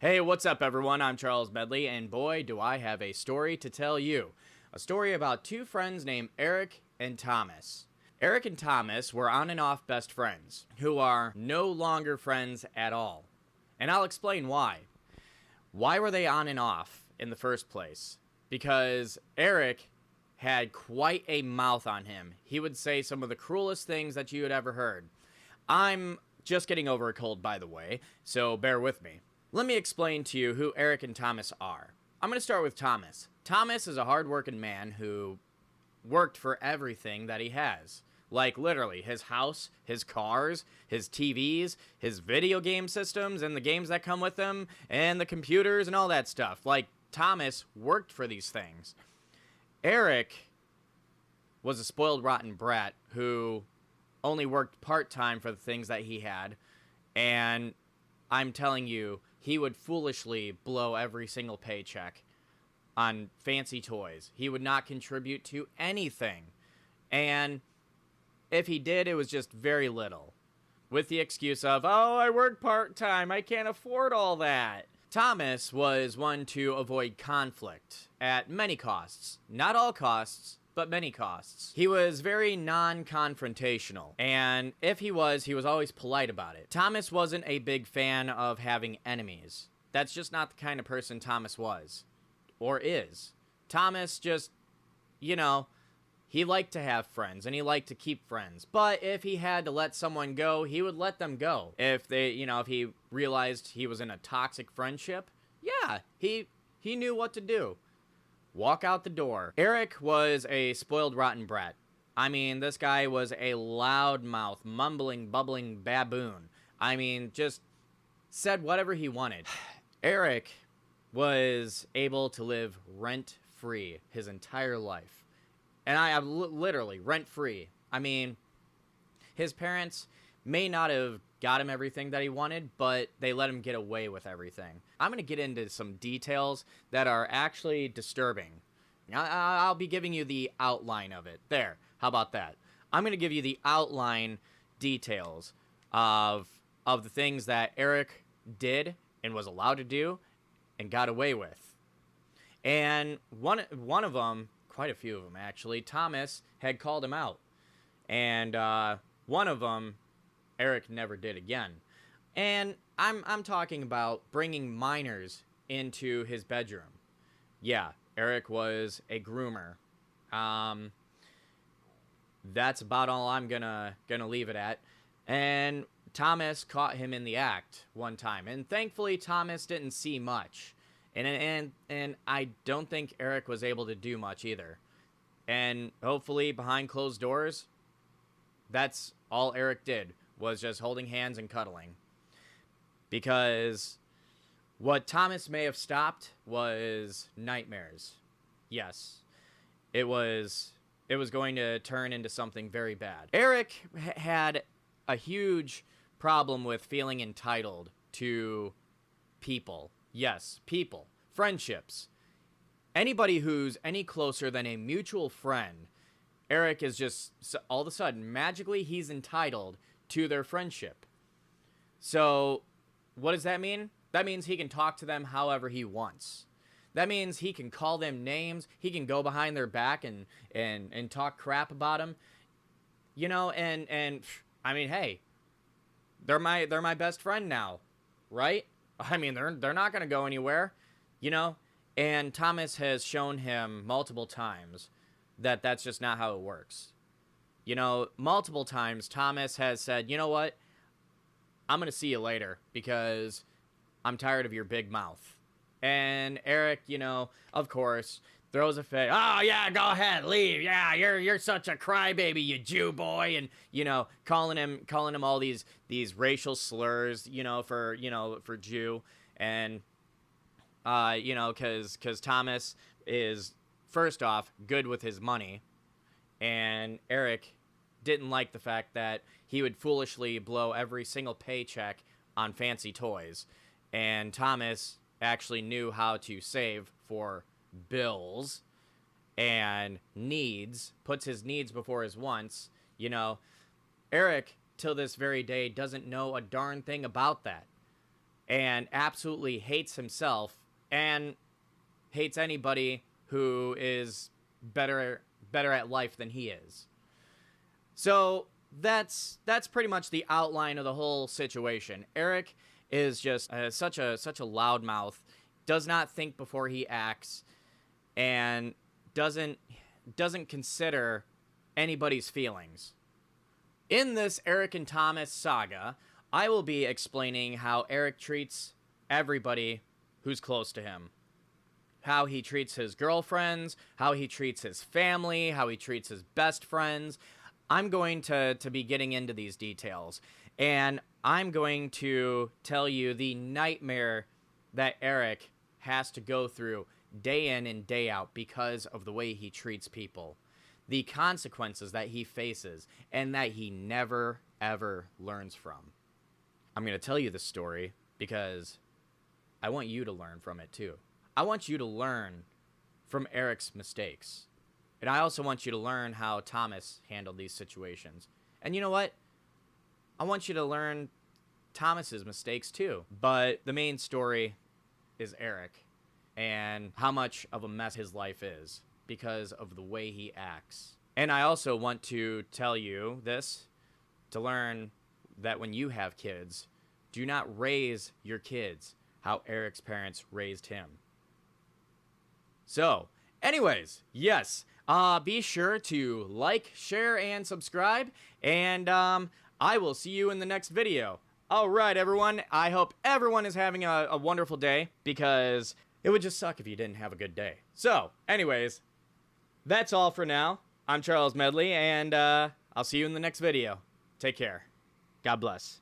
Hey, what's up, everyone? I'm Charles Medley, and boy, do I have a story to tell you. A story about two friends named Eric and Thomas. Eric and Thomas were on and off best friends, who are no longer friends at all. And I'll explain why. Why were they on and off in the first place? Because Eric had quite a mouth on him. He would say some of the cruelest things that you had ever heard. I'm just getting over a cold, by the way, so bear with me. Let me explain to you who Eric and Thomas are. I'm going to start with Thomas. Thomas is a hardworking man who worked for everything that he has. Like, literally, his house, his cars, his TVs, his video game systems, and the games that come with them, and the computers and all that stuff. Like, Thomas worked for these things. Eric was a spoiled, rotten brat who only worked part-time for the things that he had, and I'm telling you, he would foolishly blow every single paycheck on fancy toys. He would not contribute to anything. And if he did, it was just very little. With the excuse of, oh, I work part-time, I can't afford all that. Thomas was one to avoid conflict at many costs. Not all costs, but many costs. He was very non-confrontational, and if he was always polite about it. Thomas wasn't a big fan of having enemies. That's just not the kind of person Thomas was, or is. Thomas just, he liked to have friends, and he liked to keep friends. But if he had to let someone go, he would let them go. If if he realized he was in a toxic friendship, yeah, he knew what to do. Walk out the door. Eric was a spoiled, rotten brat. I mean, this guy was a loudmouth, mumbling, bubbling baboon. I mean, just said whatever he wanted. Eric was able to live rent-free his entire life. And I have literally rent-free. I mean, his parents may not have got him everything that he wanted, but they let him get away with everything. I'm going to get into some details that are actually disturbing. I'll be giving you the outline of it. There, how about that? I'm going to give you the outline details of the things that Eric did and was allowed to do and got away with. And one of them, quite a few of them actually, Thomas had called him out. And one of them, Eric never did again. And I'm talking about bringing minors into his bedroom. Yeah, Eric was a groomer. That's about all I'm gonna leave it at. And Thomas caught him in the act one time, and thankfully Thomas didn't see much. And I don't think Eric was able to do much either. And hopefully behind closed doors, that's all Eric did, was just holding hands and cuddling. Because what Thomas may have stopped was nightmares. Yes, it was going to turn into something very bad. Eric had a huge problem with feeling entitled to people. Yes, people. Friendships. Anybody who's any closer than a mutual friend, Eric is just, all of a sudden, magically, he's entitled to their friendship. So, what does that mean? That means he can talk to them however he wants. That means he can call them names. He can go behind their back and talk crap about them. And I mean, hey, they're my best friend now, right? I mean, they're not going to go anywhere, And Thomas has shown him multiple times that that's just not how it works. Multiple times Thomas has said, you know what? I'm going to see you later because I'm tired of your big mouth. And Eric, of course, throws a fit. Oh, yeah, go ahead, leave. Yeah, you're such a crybaby, you Jew boy. And, calling him all these racial slurs, for Jew. And, because Thomas is, first off, good with his money. And Eric didn't like the fact that he would foolishly blow every single paycheck on fancy toys. And Thomas actually knew how to save for bills and needs, puts his needs before his wants. Eric, till this very day, doesn't know a darn thing about that. and absolutely hates himself and hates anybody who is better at life than he is. So that's pretty much the outline of the whole situation. Eric is just such a loudmouth, does not think before he acts, and doesn't consider anybody's feelings. In this Eric and Thomas saga, I will be explaining how Eric treats everybody who's close to him. How he treats his girlfriends, how he treats his family, how he treats his best friends. I'm going to be getting into these details, and I'm going to tell you the nightmare that Eric has to go through day in and day out because of the way he treats people, the consequences that he faces, and that he never, ever learns from. I'm going to tell you this story because I want you to learn from it too. I want you to learn from Eric's mistakes. And I also want you to learn how Thomas handled these situations. And you know what? I want you to learn Thomas's mistakes too. But the main story is Eric and how much of a mess his life is because of the way he acts. And I also want to tell you this to learn that when you have kids, do not raise your kids how Eric's parents raised him. So, anyways, yes, be sure to like, share, and subscribe, and I will see you in the next video. All right, everyone, I hope everyone is having a wonderful day, because it would just suck if you didn't have a good day. So, anyways, that's all for now. I'm Charles Medley, and I'll see you in the next video. Take care. God bless.